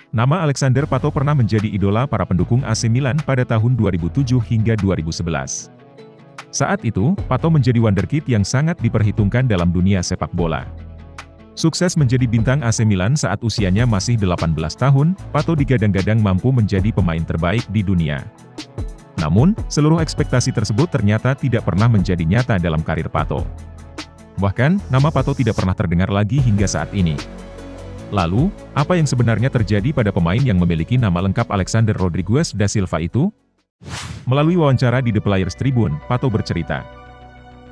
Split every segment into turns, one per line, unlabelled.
Nama Alexander Pato pernah menjadi idola para pendukung AC Milan pada tahun 2007 hingga 2011. Saat itu, Pato menjadi wonderkid yang sangat diperhitungkan dalam dunia sepak bola. Sukses menjadi bintang AC Milan saat usianya masih 18 tahun, Pato digadang-gadang mampu menjadi pemain terbaik di dunia. Namun, seluruh ekspektasi tersebut ternyata tidak pernah menjadi nyata dalam karir Pato. Bahkan, nama Pato tidak pernah terdengar lagi hingga saat ini. Lalu, apa yang sebenarnya terjadi pada pemain yang memiliki nama lengkap Alexander Rodrigues da Silva itu? Melalui wawancara di The Players Tribune, Pato bercerita.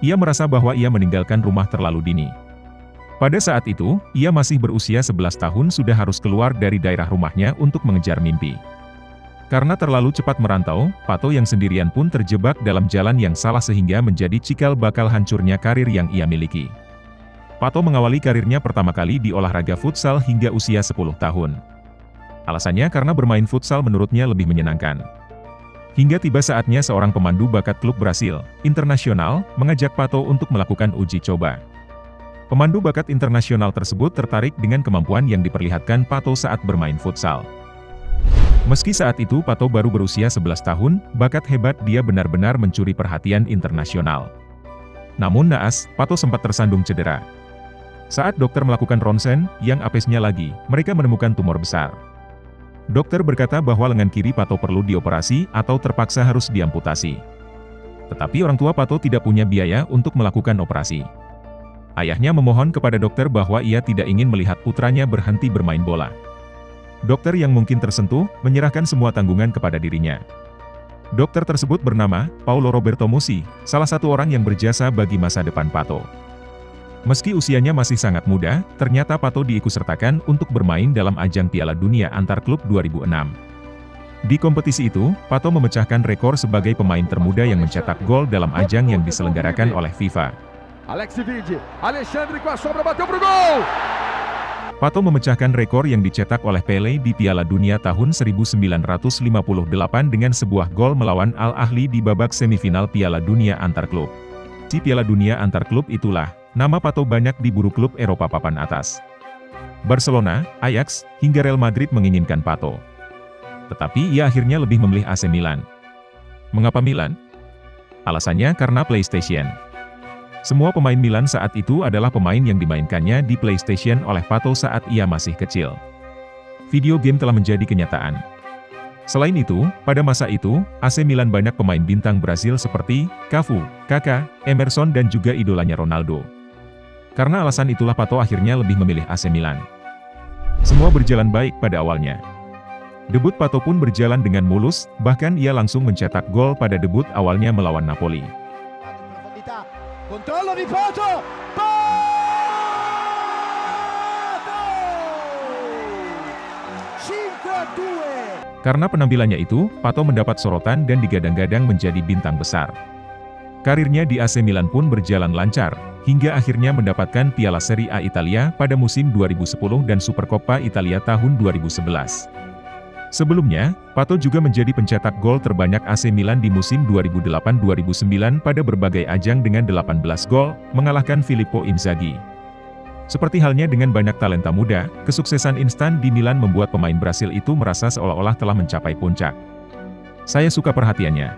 Ia merasa bahwa ia meninggalkan rumah terlalu dini. Pada saat itu, ia masih berusia 11 tahun sudah harus keluar dari daerah rumahnya untuk mengejar mimpi. Karena terlalu cepat merantau, Pato yang sendirian pun terjebak dalam jalan yang salah sehingga menjadi cikal bakal hancurnya karir yang ia miliki. Pato mengawali karirnya pertama kali di olahraga futsal hingga usia 10 tahun. Alasannya karena bermain futsal menurutnya lebih menyenangkan. Hingga tiba saatnya seorang pemandu bakat klub Brasil, internasional, mengajak Pato untuk melakukan uji coba. Pemandu bakat internasional tersebut tertarik dengan kemampuan yang diperlihatkan Pato saat bermain futsal. Meski saat itu Pato baru berusia 11 tahun, bakat hebat dia benar-benar mencuri perhatian internasional. Namun naas, Pato sempat tersandung cedera. Saat dokter melakukan ronsen, yang apesnya lagi, mereka menemukan tumor besar. Dokter berkata bahwa lengan kiri Pato perlu dioperasi atau terpaksa harus diamputasi. Tetapi orang tua Pato tidak punya biaya untuk melakukan operasi. Ayahnya memohon kepada dokter bahwa ia tidak ingin melihat putranya berhenti bermain bola. Dokter yang mungkin tersentuh, menyerahkan semua tanggungan kepada dirinya. Dokter tersebut bernama Paulo Roberto Musi, salah satu orang yang berjasa bagi masa depan Pato. Meski usianya masih sangat muda, ternyata Pato diikutsertakan untuk bermain dalam ajang Piala Dunia antar klub 2006. Di kompetisi itu, Pato memecahkan rekor sebagai pemain termuda yang mencetak gol dalam ajang yang diselenggarakan oleh FIFA. Pato memecahkan rekor yang dicetak oleh Pele di Piala Dunia tahun 1958 dengan sebuah gol melawan Al Ahly di babak semifinal Piala Dunia antar klub. Di Piala Dunia antar klub itulah, nama Pato banyak diburu klub Eropa papan atas. Barcelona, Ajax, hingga Real Madrid menginginkan Pato. Tetapi ia akhirnya lebih memilih AC Milan. Mengapa Milan? Alasannya karena PlayStation. Semua pemain Milan saat itu adalah pemain yang dimainkannya di PlayStation oleh Pato saat ia masih kecil. Video game telah menjadi kenyataan. Selain itu, pada masa itu, AC Milan banyak pemain bintang Brasil seperti Cafu, Kaká, Emerson dan juga idolanya Ronaldo. Karena alasan itulah Pato akhirnya lebih memilih AC Milan. Semua berjalan baik pada awalnya. Debut Pato pun berjalan dengan mulus, bahkan ia langsung mencetak gol pada debut awalnya melawan Napoli.
Controllo di Pato!
Karena penampilannya itu, Pato mendapat sorotan dan digadang-gadang menjadi bintang besar. Karirnya di AC Milan pun berjalan lancar, hingga akhirnya mendapatkan Piala Serie A Italia pada musim 2010 dan Supercoppa Italia tahun 2011. Sebelumnya, Pato juga menjadi pencetak gol terbanyak AC Milan di musim 2008-2009 pada berbagai ajang dengan 18 gol, mengalahkan Filippo Inzaghi. Seperti halnya dengan banyak talenta muda, kesuksesan instan di Milan membuat pemain Brasil itu merasa seolah-olah telah mencapai puncak. Saya suka perhatiannya.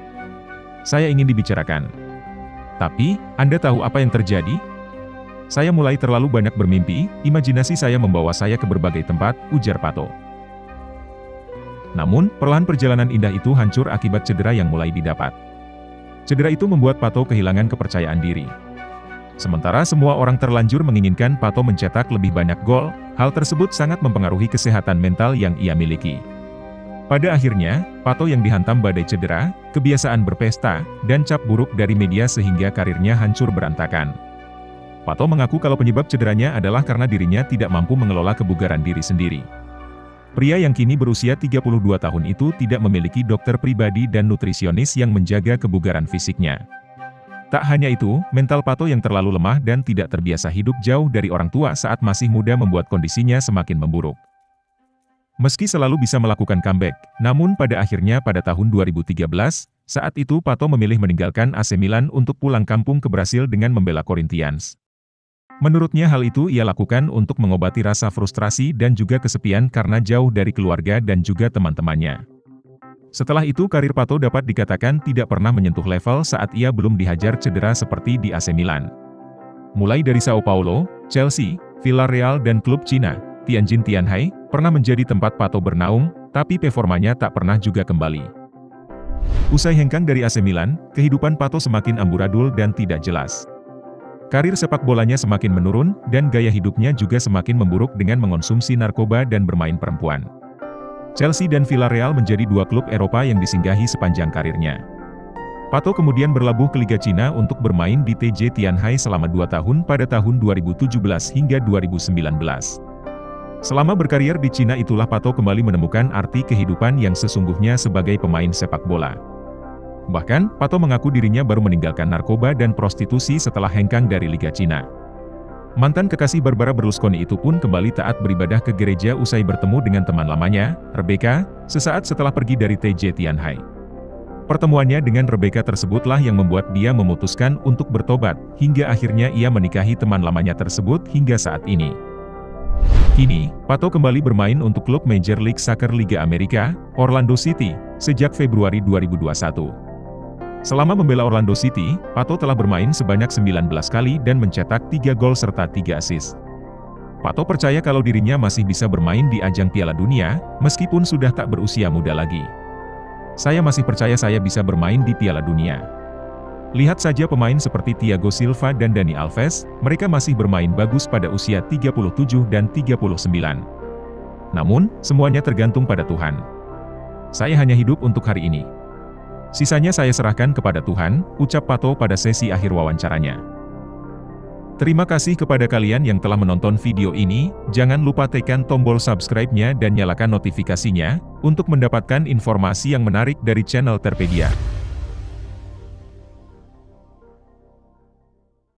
Saya ingin dibicarakan. Tapi, Anda tahu apa yang terjadi? Saya mulai terlalu banyak bermimpi, imajinasi saya membawa saya ke berbagai tempat, ujar Pato. Namun, perlahan perjalanan indah itu hancur akibat cedera yang mulai didapat. Cedera itu membuat Pato kehilangan kepercayaan diri. Sementara semua orang terlanjur menginginkan Pato mencetak lebih banyak gol, hal tersebut sangat mempengaruhi kesehatan mental yang ia miliki. Pada akhirnya, Pato yang dihantam badai cedera, kebiasaan berpesta, dan cap buruk dari media sehingga karirnya hancur berantakan. Pato mengaku kalau penyebab cederanya adalah karena dirinya tidak mampu mengelola kebugaran diri sendiri. Pria yang kini berusia 32 tahun itu tidak memiliki dokter pribadi dan nutrisionis yang menjaga kebugaran fisiknya. Tak hanya itu, mental Pato yang terlalu lemah dan tidak terbiasa hidup jauh dari orang tua saat masih muda membuat kondisinya semakin memburuk. Meski selalu bisa melakukan comeback, namun pada akhirnya pada tahun 2013, saat itu Pato memilih meninggalkan AC Milan untuk pulang kampung ke Brasil dengan membela Corinthians. Menurutnya hal itu ia lakukan untuk mengobati rasa frustrasi dan juga kesepian karena jauh dari keluarga dan juga teman-temannya. Setelah itu karir Pato dapat dikatakan tidak pernah menyentuh level saat ia belum dihajar cedera seperti di AC Milan. Mulai dari Sao Paulo, Chelsea, Villarreal dan klub Cina, Tianjin Tianhai, pernah menjadi tempat Pato bernaung, tapi performanya tak pernah juga kembali. Usai hengkang dari AC Milan, kehidupan Pato semakin amburadul dan tidak jelas. Karir sepak bolanya semakin menurun, dan gaya hidupnya juga semakin memburuk dengan mengonsumsi narkoba dan bermain perempuan. Chelsea dan Villarreal menjadi dua klub Eropa yang disinggahi sepanjang karirnya. Pato kemudian berlabuh ke Liga Cina untuk bermain di TJ Tianhai selama 2 tahun pada tahun 2017 hingga 2019. Selama berkarier di Cina itulah Pato kembali menemukan arti kehidupan yang sesungguhnya sebagai pemain sepak bola. Bahkan, Pato mengaku dirinya baru meninggalkan narkoba dan prostitusi setelah hengkang dari Liga Cina. Mantan kekasih Barbara Berlusconi itu pun kembali taat beribadah ke gereja usai bertemu dengan teman lamanya, Rebecca, sesaat setelah pergi dari TJ Tianhai. Pertemuannya dengan Rebecca tersebutlah yang membuat dia memutuskan untuk bertobat, hingga akhirnya ia menikahi teman lamanya tersebut hingga saat ini. Kini, Pato kembali bermain untuk klub Major League Soccer Liga Amerika, Orlando City, sejak Februari 2021. Selama membela Orlando City, Pato telah bermain sebanyak 19 kali dan mencetak 3 gol serta 3 assist. Pato percaya kalau dirinya masih bisa bermain di ajang Piala Dunia, meskipun sudah tak berusia muda lagi. Saya masih percaya saya bisa bermain di Piala Dunia. Lihat saja pemain seperti Thiago Silva dan Dani Alves, mereka masih bermain bagus pada usia 37 dan 39. Namun, semuanya tergantung pada Tuhan. Saya hanya hidup untuk hari ini. Sisanya saya serahkan kepada Tuhan, ucap Pato pada sesi akhir wawancaranya. Terima kasih kepada kalian yang telah menonton video ini, jangan lupa tekan tombol subscribe-nya dan nyalakan notifikasinya, untuk mendapatkan informasi yang menarik dari channel Terpedia.